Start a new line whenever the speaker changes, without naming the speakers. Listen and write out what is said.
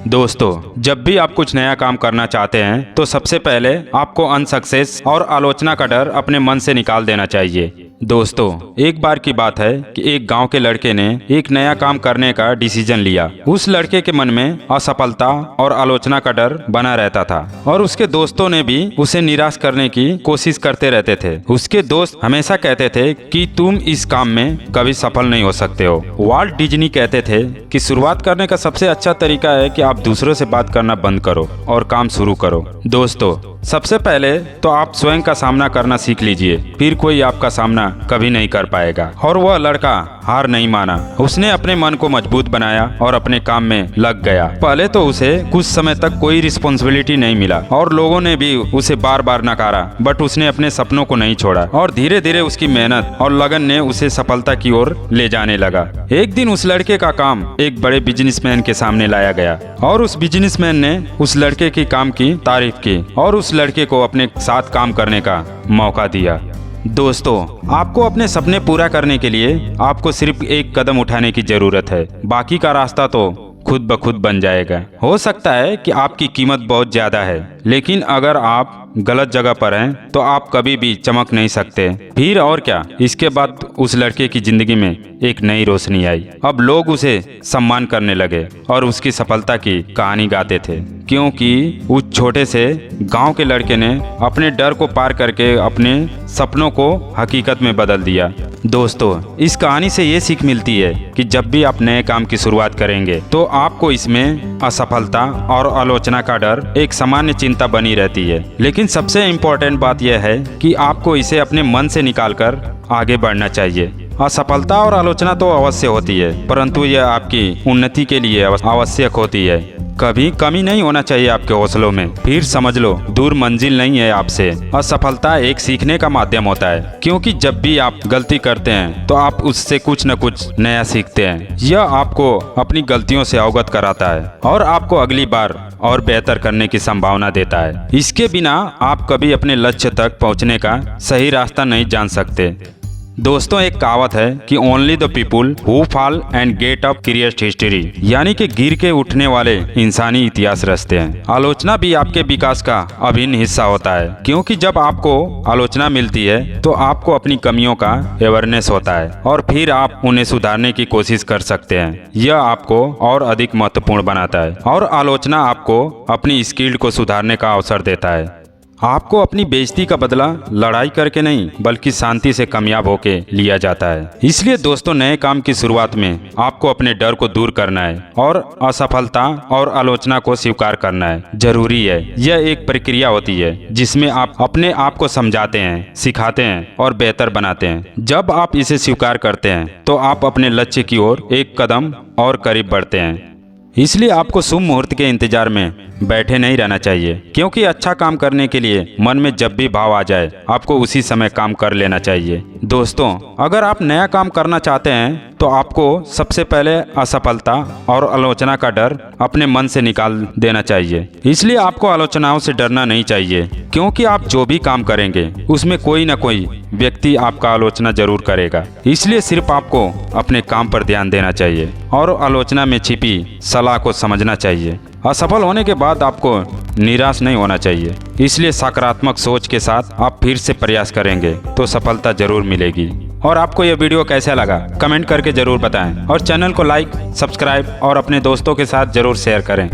दोस्तों, जब भी आप कुछ नया काम करना चाहते हैं तो सबसे पहले आपको अनसक्सेस और आलोचना का डर अपने मन से निकाल देना चाहिए। दोस्तों, एक बार की बात है कि एक गांव के लड़के ने एक नया काम करने का डिसीजन लिया। उस लड़के के मन में असफलता और आलोचना का डर बना रहता था और उसके दोस्तों ने भी उसे निराश करने की कोशिश करते रहते थे। उसके दोस्त हमेशा कहते थे कि तुम इस काम में कभी सफल नहीं हो सकते हो। वाल्ट डिज्नी कहते थे कि शुरुआत करने का सबसे अच्छा तरीका है कि आप दूसरों से बात करना बंद करो और काम शुरू करो। दोस्तों, सबसे पहले तो आप स्वयं का सामना करना सीख लीजिए, फिर कोई आपका सामना कभी नहीं कर पाएगा। और वह लड़का हार नहीं माना, उसने अपने मन को मजबूत बनाया और अपने काम में लग गया। पहले तो उसे कुछ समय तक कोई रिस्पॉन्सिबिलिटी नहीं मिला और लोगों ने भी उसे बार बार नकारा, बट उसने अपने सपनों को नहीं छोड़ा और धीरे धीरे उसकी मेहनत और लगन ने उसे सफलता की ओर ले जाने लगा। एक दिन उस लड़के का काम एक बड़े बिजनेसमैन के सामने लाया गया और उस बिजनेसमैन ने उस लड़के की काम की तारीफ की और उस लड़के को अपने साथ काम करने का मौका दिया। दोस्तों, आपको अपने सपने पूरा करने के लिए आपको सिर्फ एक कदम उठाने की जरूरत है, बाकी का रास्ता तो खुद ब खुद बन जाएगा। हो सकता है कि आपकी कीमत बहुत ज्यादा है, लेकिन अगर आप गलत जगह पर हैं तो आप कभी भी चमक नहीं सकते। फिर और क्या, इसके बाद उस लड़के की जिंदगी में एक नई रोशनी आई। अब लोग उसे सम्मान करने लगे और उसकी सफलता की कहानी गाते थे, क्योंकि उस छोटे से गांव के लड़के ने अपने डर को पार करके अपने सपनों को हकीकत में बदल दिया। दोस्तों, इस कहानी से ये सीख मिलती है कि जब भी आप नए काम की शुरुआत करेंगे तो आपको इसमें असफलता और आलोचना का डर एक सामान्य चिंता बनी रहती है, लेकिन सबसे इम्पोर्टेंट बात यह है कि आपको इसे अपने मन से निकालकर आगे बढ़ना चाहिए। असफलता और आलोचना तो अवश्य होती है, परंतु यह आपकी उन्नति के लिए आवश्यक होती है। कभी कमी नहीं होना चाहिए आपके हौसलों में। फिर समझ लो, दूर मंजिल नहीं है आपसे। असफलता एक सीखने का माध्यम होता है, क्योंकि जब भी आप गलती करते हैं तो आप उससे कुछ न कुछ नया सीखते हैं। यह आपको अपनी गलतियों से अवगत कराता है और आपको अगली बार और बेहतर करने की संभावना देता है। इसके बिना आप कभी अपने लक्ष्य तक पहुंचने का सही रास्ता नहीं जान सकते। दोस्तों, एक कहावत है कि only the people who fall and get up create history, यानी कि गिर के उठने वाले इंसानी इतिहास रचते हैं। आलोचना भी आपके विकास का अभिन्न हिस्सा होता है, क्योंकि जब आपको आलोचना मिलती है तो आपको अपनी कमियों का अवेयरनेस होता है और फिर आप उन्हें सुधारने की कोशिश कर सकते हैं। यह आपको और अधिक महत्वपूर्ण बनाता है और आलोचना आपको अपनी स्किल को सुधारने का अवसर देता है। आपको अपनी बेइज्जती का बदला लड़ाई करके नहीं, बल्कि शांति से कामयाब होके लिया जाता है। इसलिए दोस्तों, नए काम की शुरुआत में आपको अपने डर को दूर करना है और असफलता और आलोचना को स्वीकार करना है। जरूरी है, यह एक प्रक्रिया होती है जिसमें आप अपने आप को समझाते हैं, सिखाते हैं और बेहतर बनाते हैं। जब आप इसे स्वीकार करते हैं तो आप अपने लक्ष्य की ओर एक कदम और करीब बढ़ते हैं। इसलिए आपको शुभ मुहूर्त के इंतजार में बैठे नहीं रहना चाहिए, क्योंकि अच्छा काम करने के लिए मन में जब भी भाव आ जाए आपको उसी समय काम कर लेना चाहिए। दोस्तों, अगर आप नया काम करना चाहते हैं तो आपको सबसे पहले असफलता और आलोचना का डर अपने मन से निकाल देना चाहिए। इसलिए आपको आलोचनाओं से डरना नहीं चाहिए, क्योंकि आप जो भी काम करेंगे उसमें कोई न कोई व्यक्ति आपका आलोचना जरूर करेगा। इसलिए सिर्फ आपको अपने काम पर ध्यान देना चाहिए और आलोचना में छिपी सलाह को समझना चाहिए। असफल होने के बाद आपको निराश नहीं होना चाहिए। इसलिए सकारात्मक सोच के साथ आप फिर से प्रयास करेंगे तो सफलता जरूर मिलेगी। और आपको यह वीडियो कैसा लगा कमेंट करके जरूर बताएं और चैनल को लाइक, सब्सक्राइब और अपने दोस्तों के साथ जरूर शेयर करें।